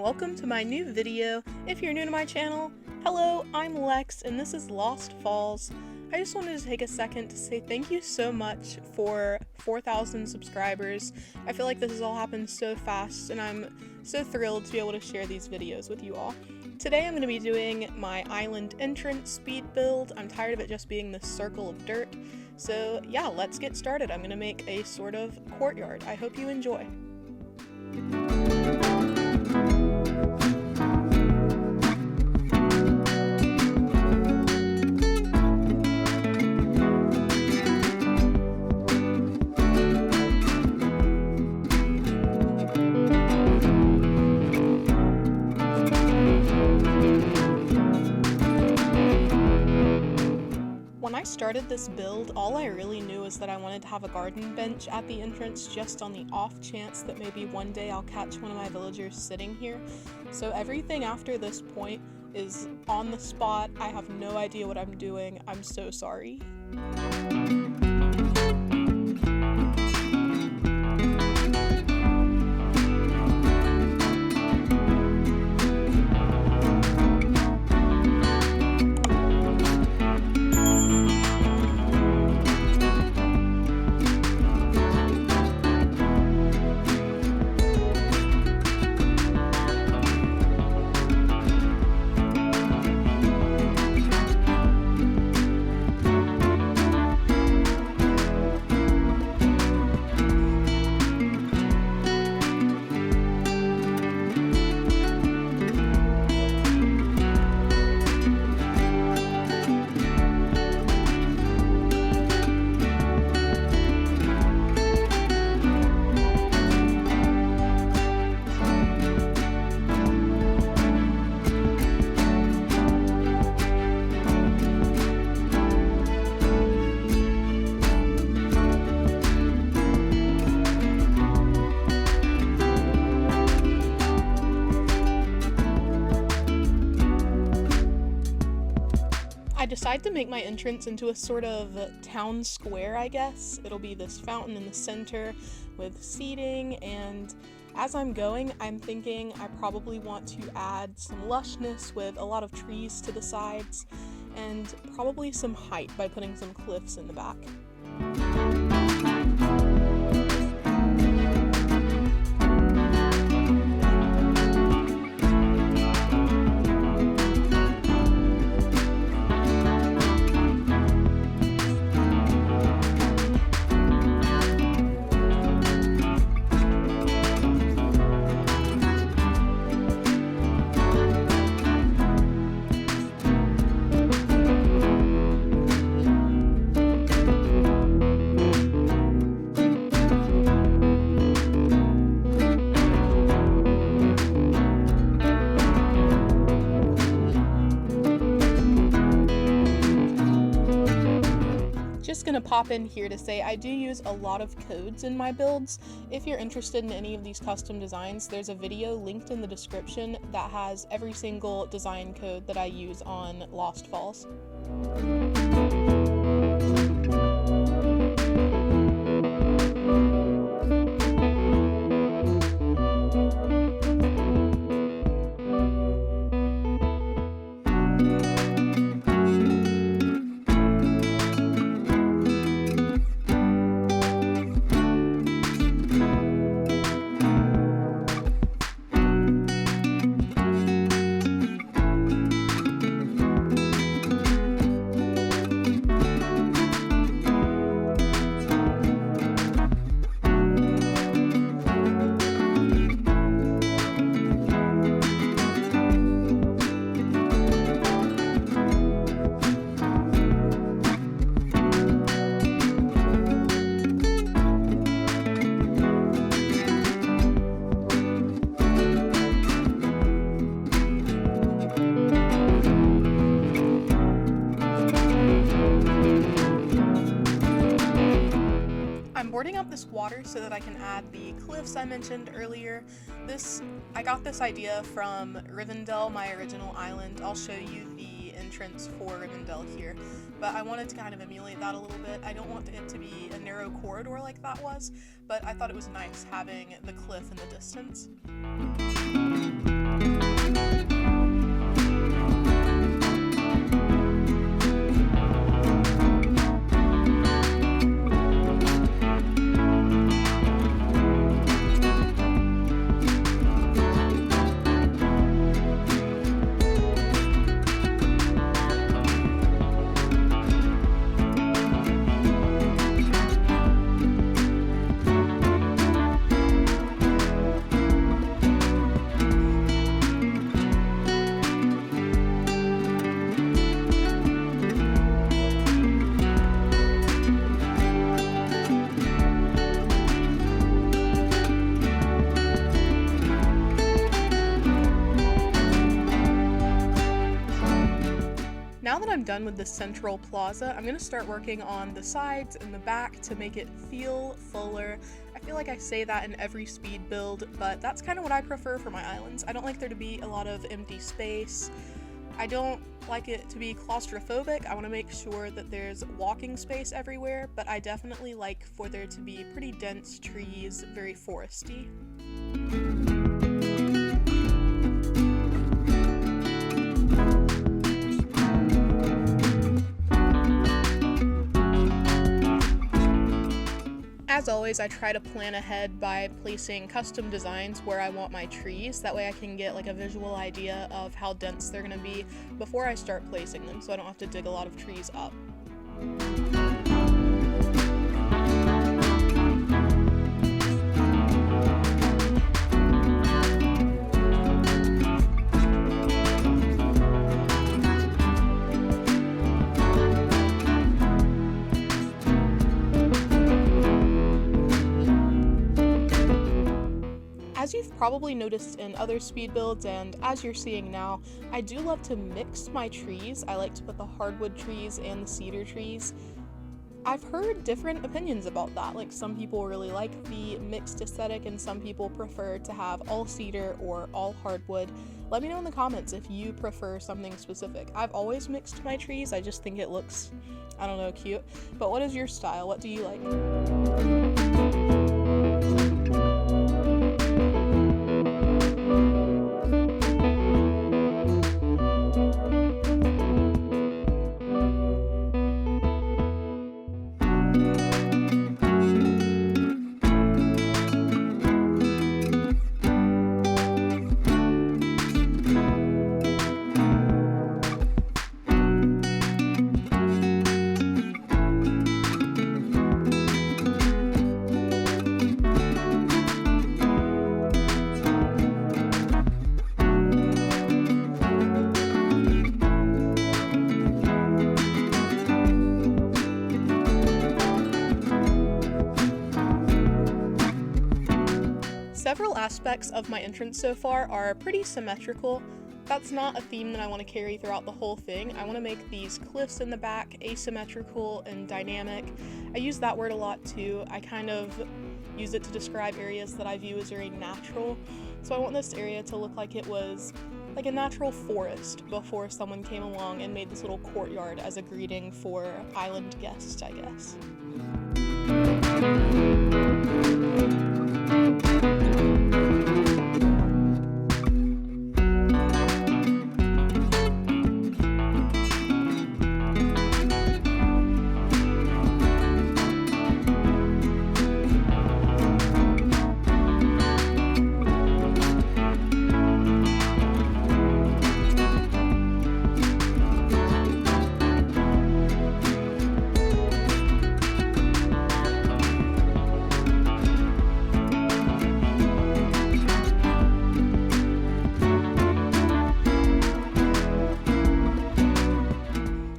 welcome to my new video. If you're new to my channel, hello, I'm Lex and this is Lost Falls. I just wanted to take a second to say thank you so much for 4,000 subscribers. I feel like this has all happened so fast and I'm so thrilled to be able to share these videos with you all. Today I'm going to be doing my island entrance speed build. I'm tired of it just being this circle of dirt. So yeah, let's get started. I'm going to make a sort of courtyard. I hope you enjoy. When I started this build, all I really knew is that I wanted to have a garden bench at the entrance just on the off chance that maybe one day I'll catch one of my villagers sitting here. So everything after this point is on the spot. I have no idea what I'm doing. I'm so sorry. I decided to make my entrance into a sort of town square, I guess. It'll be this fountain in the center with seating, and as I'm going, I'm thinking I probably want to add some lushness with a lot of trees to the sides, and probably some height by putting some cliffs in the back. Just gonna pop in here to say I do use a lot of codes in my builds. If you're interested in any of these custom designs, there's a video linked in the description that has every single design code that I use on Lost Falls. I'm boarding up this water so that I can add the cliffs I mentioned earlier. I got this idea from Rivendell, my original island. I'll show you the entrance for Rivendell here, but I wanted to kind of emulate that a little bit. I don't want it to be a narrow corridor like that was, but I thought it was nice having the cliff in the distance. now that I'm done with the central plaza, I'm going to start working on the sides and the back to make it feel fuller. I feel like I say that in every speed build, but that's kind of what I prefer for my islands. I don't like there to be a lot of empty space. I don't like it to be claustrophobic. I want to make sure that there's walking space everywhere, but I definitely like for there to be pretty dense trees, very foresty. As always, I try to plan ahead by placing custom designs where I want my trees. That way I can get like a visual idea of how dense they're going to be before I start placing them, so I don't have to dig a lot of trees up. As you've probably noticed in other speed builds and as you're seeing now, I do love to mix my trees. I like to put the hardwood trees and the cedar trees. I've heard different opinions about that, like some people really like the mixed aesthetic and some people prefer to have all cedar or all hardwood. Let me know in the comments if you prefer something specific. I've always mixed my trees, I just think it looks, I don't know, cute. But what is your style? What do you like? Several aspects of my entrance so far are pretty symmetrical. That's not a theme that I want to carry throughout the whole thing. I want to make these cliffs in the back asymmetrical and dynamic. I use that word a lot too. I kind of use it to describe areas that I view as very natural. So I want this area to look like it was like a natural forest before someone came along and made this little courtyard as a greeting for island guests, I guess.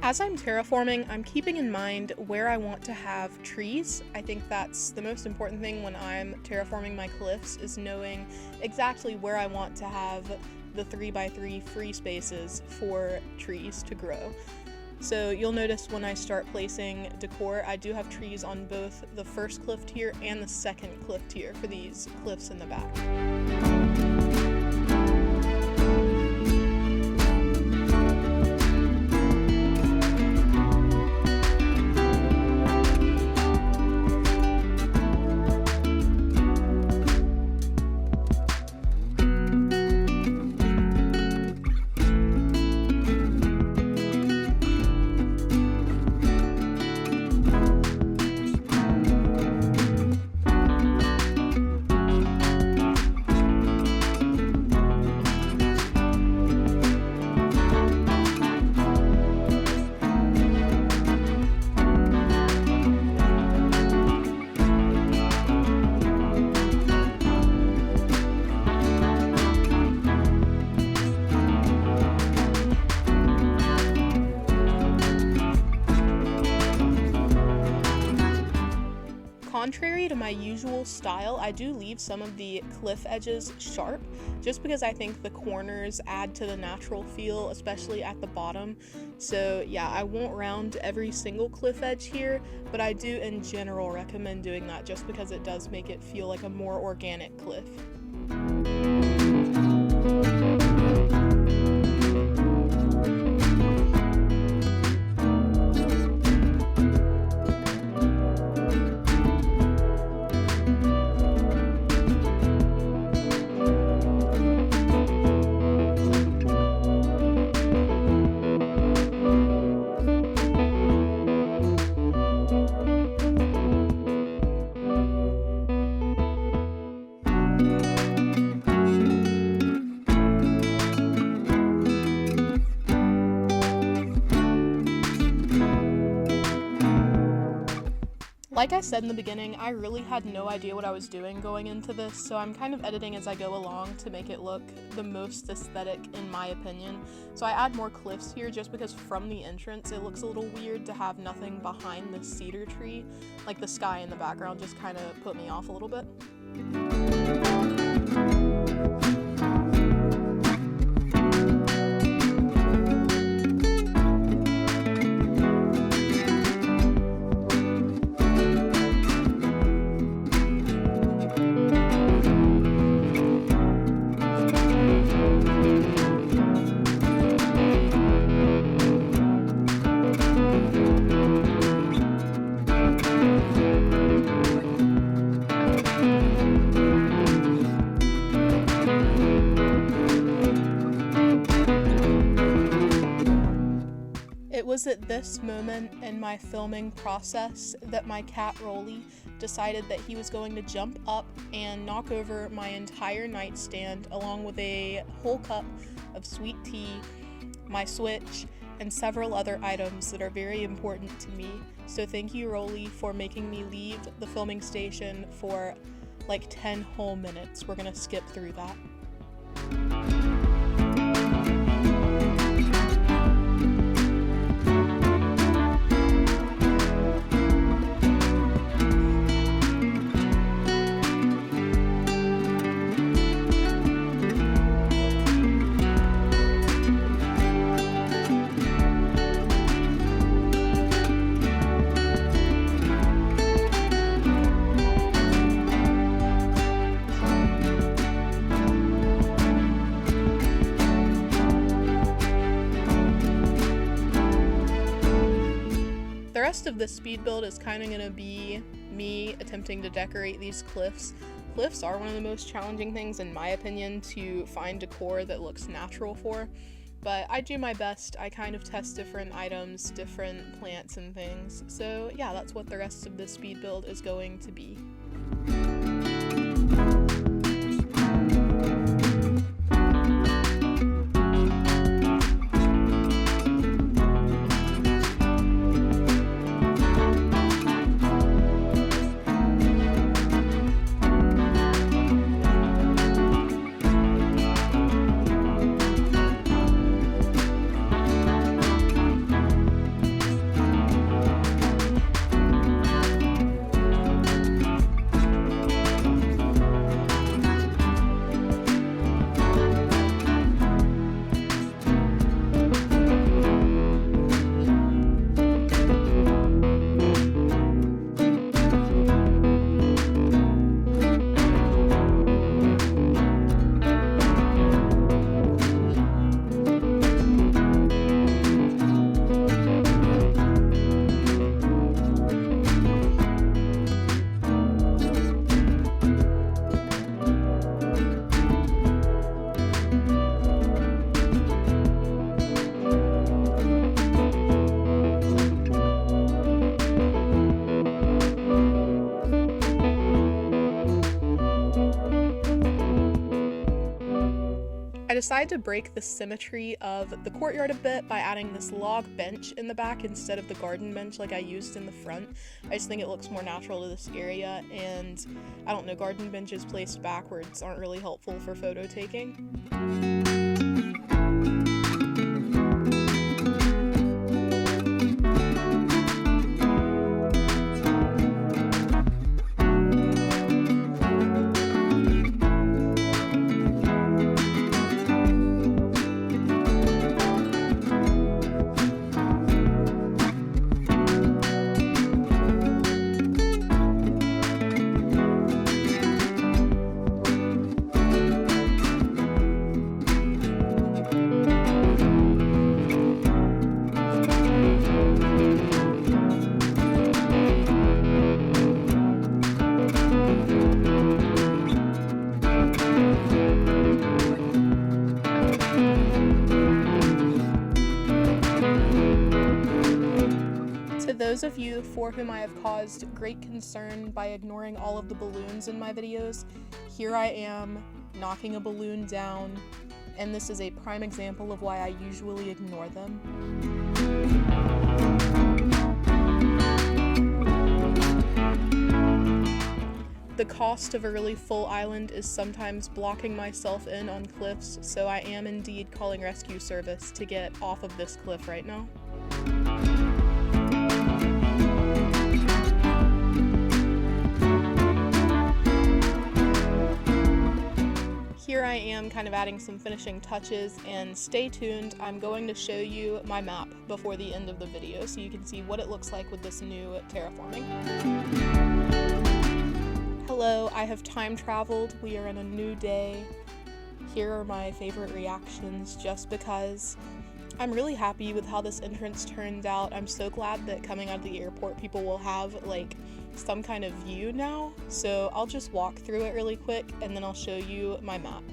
As I'm terraforming, I'm keeping in mind where I want to have trees. I think that's the most important thing when I'm terraforming my cliffs, is knowing exactly where I want to have the 3x3 free spaces for trees to grow. So you'll notice when I start placing decor, I do have trees on both the first cliff tier and the second cliff tier for these cliffs in the back. Contrary to my usual style, I do leave some of the cliff edges sharp, just because I think the corners add to the natural feel, especially at the bottom. So yeah, I won't round every single cliff edge here, but I do in general recommend doing that just because it does make it feel like a more organic cliff. Like I said in the beginning, I really had no idea what I was doing going into this, so I'm kind of editing as I go along to make it look the most aesthetic in my opinion. So I add more cliffs here just because from the entrance it looks a little weird to have nothing behind the cedar tree. Like the sky in the background just kind of put me off a little bit. It was at this moment in my filming process that my cat Rolly decided that he was going to jump up and knock over my entire nightstand along with a whole cup of sweet tea, my Switch, and several other items that are very important to me. So thank you, Rolly, for making me leave the filming station for like 10 whole minutes. We're gonna skip through that. The rest of the speed build is kind of going to be me attempting to decorate these cliffs. Cliffs are one of the most challenging things, in my opinion, to find decor that looks natural for, but I do my best. I kind of test different items, different plants and things, so yeah, that's what the rest of the speed build is going to be. I decided to break the symmetry of the courtyard a bit by adding this log bench in the back instead of the garden bench like I used in the front. I just think it looks more natural to this area, and I don't know, garden benches placed backwards aren't really helpful for photo taking. those of you for whom I have caused great concern by ignoring all of the balloons in my videos, here I am knocking a balloon down, and this is a prime example of why I usually ignore them. The cost of a really full island is sometimes blocking myself in on cliffs, so I am indeed calling rescue service to get off of this cliff right now. Here I am kind of adding some finishing touches, and stay tuned, I'm going to show you my map before the end of the video so you can see what it looks like with this new terraforming. Hello, I have time traveled, we are in a new day. Here are my favorite reactions just because I'm really happy with how this entrance turned out. I'm so glad that coming out of the airport people will have like some kind of view now. So I'll just walk through it really quick and then I'll show you my map.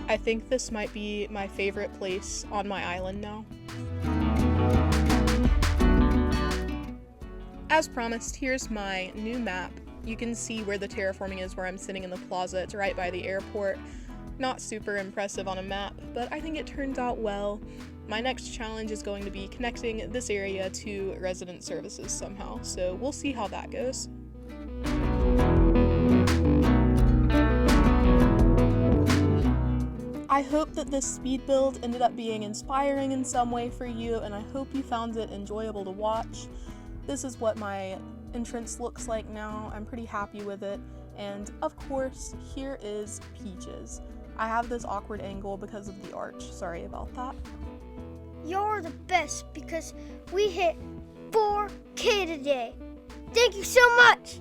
I think this might be my favorite place on my island now. As promised, here's my new map. You can see where the terraforming is where I'm sitting in the plaza. It's right by the airport. Not super impressive on a map, but I think it turned out well. My next challenge is going to be connecting this area to resident services somehow, so we'll see how that goes. I hope that this speed build ended up being inspiring in some way for you, and I hope you found it enjoyable to watch. This is what my entrance looks like now. I'm pretty happy with it, and of course, here is Peaches. I have this awkward angle because of the arch. Sorry about that. You're the best because we hit 4K today. Thank you so much!